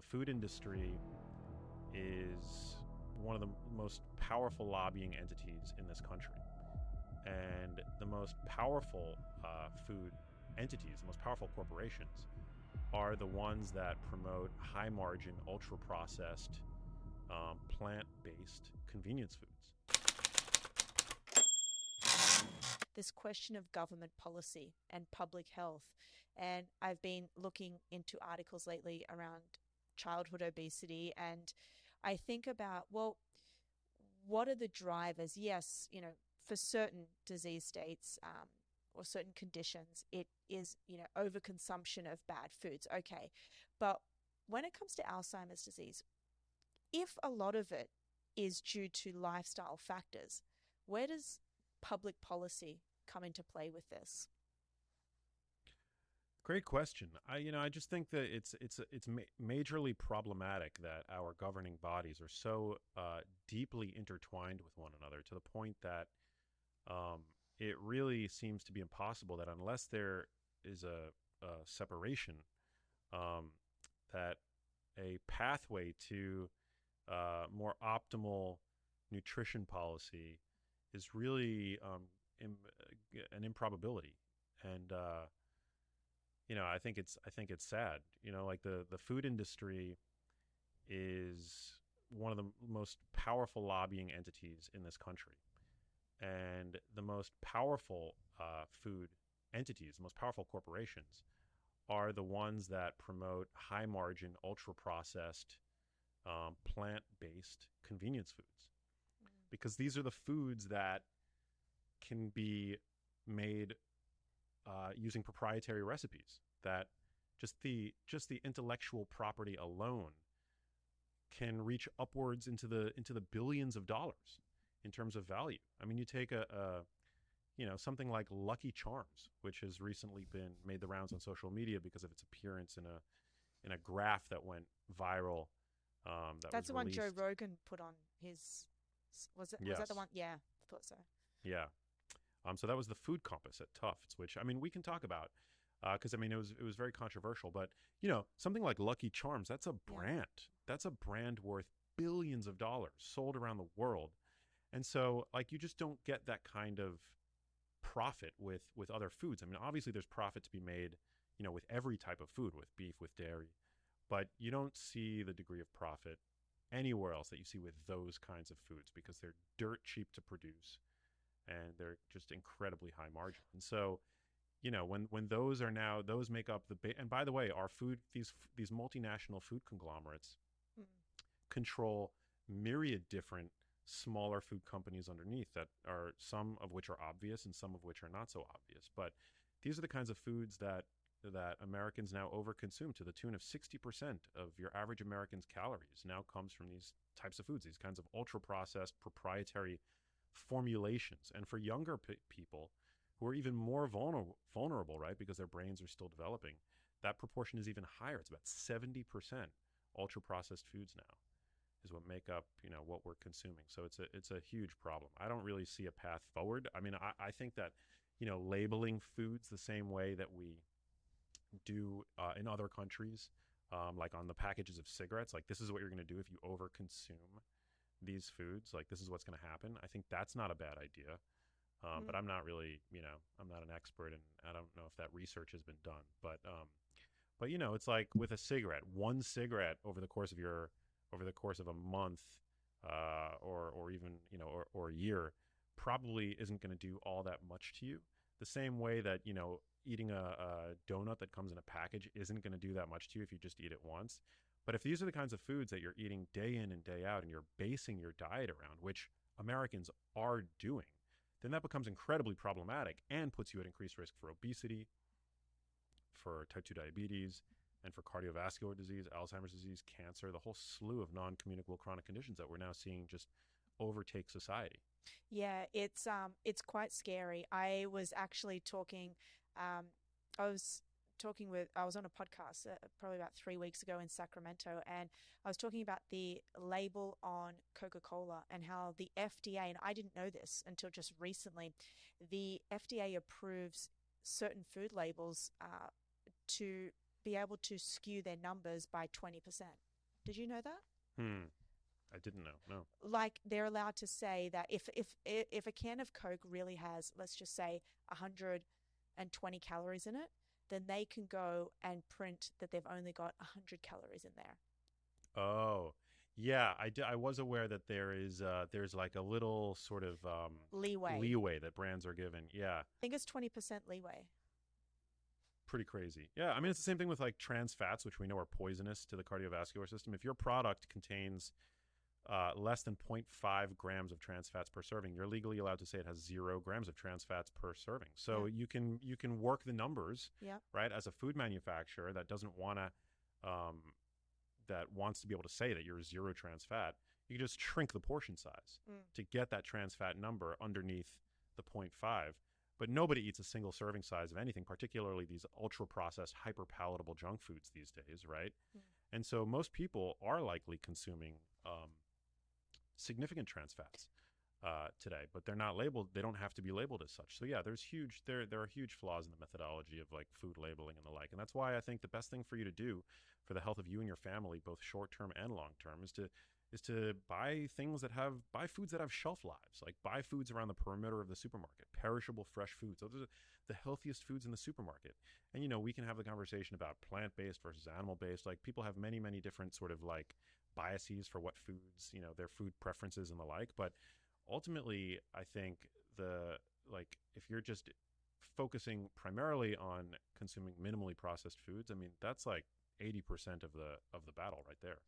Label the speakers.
Speaker 1: The food industry is one of the most powerful lobbying entities in this country. And the most powerful food entities, the most powerful corporations, are the ones that promote high margin, ultra processed, plant based convenience foods.
Speaker 2: This question of government policy and public health. And I've been looking into articles lately around childhood obesity. And I think about, well, what are the drivers? Yes, for certain disease states, or certain conditions, it is, overconsumption of bad foods. Okay. But when it comes to Alzheimer's disease, if a lot of it is due to lifestyle factors, where does public policy come into play with this?
Speaker 1: Great question. I just think that it's majorly problematic that our governing bodies are so deeply intertwined with one another to the point that it really seems to be impossible that unless there is a separation, um, that a pathway to more optimal nutrition policy is really an improbability. And I think it's sad. Like the food industry is one of the most powerful lobbying entities in this country, and the most powerful food entities, the most powerful corporations, are the ones that promote high margin, ultra processed, plant based convenience foods, because these are the foods that can be made using proprietary recipes that just the intellectual property alone can reach upwards into the billions of dollars in terms of value. I mean, you take a something like Lucky Charms, which has recently been made the rounds on social media because of its appearance in a graph that went viral, that
Speaker 2: That's
Speaker 1: was
Speaker 2: the one Joe
Speaker 1: released.
Speaker 2: Rogan put on his. Was that the
Speaker 1: Yes,
Speaker 2: one? Yeah, I thought so.
Speaker 1: yeah. So that was the food compass at Tufts, which I mean we can talk about because I mean it was very controversial. But something like Lucky Charms, that's a
Speaker 2: Yeah.
Speaker 1: brand. That's a brand worth billions of dollars, sold around the world. And so like you just don't get that kind of profit with other foods. I mean, obviously there's profit to be made, with every type of food, with beef, with dairy, but you don't see the degree of profit anywhere else that you see with those kinds of foods because they're dirt cheap to produce and they're just incredibly high margin. And so, when those make up and by the way, our food these multinational food conglomerates
Speaker 2: Mm.
Speaker 1: control myriad different smaller food companies underneath that are some of which are obvious and some of which are not so obvious. But these are the kinds of foods that Americans now overconsume to the tune of 60% of your average American's calories now comes from these types of foods, these kinds of ultra processed proprietary formulations. And for younger people who are even more vulnerable, right, because their brains are still developing, that proportion is even higher. It's about 70% ultra processed foods now is what make up what we're consuming. So it's a huge problem. I don't really see a path forward. I mean, I think that labeling foods the same way that we do in other countries, like on the packages of cigarettes, like this is what you're going to do if you overconsume these foods. Like this is what's going to happen. I think that's not a bad idea. But
Speaker 2: Mm.
Speaker 1: I'm not really, I'm not an expert, and I don't know if that research has been done. But it's like with a cigarette, one cigarette over the course of a month, or even or a year, probably isn't going to do all that much to you. The same way that eating a donut that comes in a package isn't going to do that much to you if you just eat it once. But if these are the kinds of foods that you're eating day in and day out, and you're basing your diet around, which Americans are doing, then that becomes incredibly problematic and puts you at increased risk for obesity, for type 2 diabetes, and for cardiovascular disease, Alzheimer's disease, cancer, the whole slew of non communicable chronic conditions that we're now seeing just overtake society.
Speaker 2: Yeah, it's quite scary. Um I was I was on a podcast probably about 3 weeks ago in Sacramento, and I was talking about the label on Coca-Cola and how the FDA, and I didn't know this until just recently, the FDA approves certain food labels to be able to skew their numbers by 20%. Did you know that?
Speaker 1: Hmm. I didn't know. No.
Speaker 2: Like they're allowed to say that if a can of Coke really has, let's just say, 120 calories in it, then they can go and print that they've only got 100 calories in there.
Speaker 1: Oh, yeah. I was aware that there's like a little sort of
Speaker 2: Leeway.
Speaker 1: leeway that brands are given. Yeah,
Speaker 2: I think it's 20% leeway.
Speaker 1: pretty crazy. Yeah, I mean it's the same thing with like trans fats, which we know are poisonous to the cardiovascular system. If your product contains less than zero point 0.5 grams of trans fats per serving, you're legally allowed to say it has 0 grams of trans fats per serving.
Speaker 2: Yeah.
Speaker 1: So you can work the numbers,
Speaker 2: Yeah.
Speaker 1: right? As a food manufacturer that doesn't want to um, that wants to be able to say that you're zero trans fat, you can just shrink the portion size
Speaker 2: Mm.
Speaker 1: to get that trans fat number underneath the zero point 0.5. But nobody eats a single serving size of anything, particularly these ultra processed, hyper palatable junk foods these days, right?
Speaker 2: Mm.
Speaker 1: And so most people are likely consuming significant trans fats today, but they're not labeled. They don't have to be labeled as such. So yeah, there are huge flaws in the methodology of like food labeling and the like, and that's why I think the best thing for you to do for the health of you and your family, both short term and long term, is to buy foods that have shelf lives, like buy foods around the perimeter of the supermarket, perishable fresh foods. Those are the healthiest foods in the supermarket. And we can have the conversation about plant based versus animal based. Like people have many different sort of like biases for what foods, their food preferences and the like. But ultimately, I think the like if you're just focusing primarily on consuming minimally processed foods, I mean that's like 80% of the battle right there.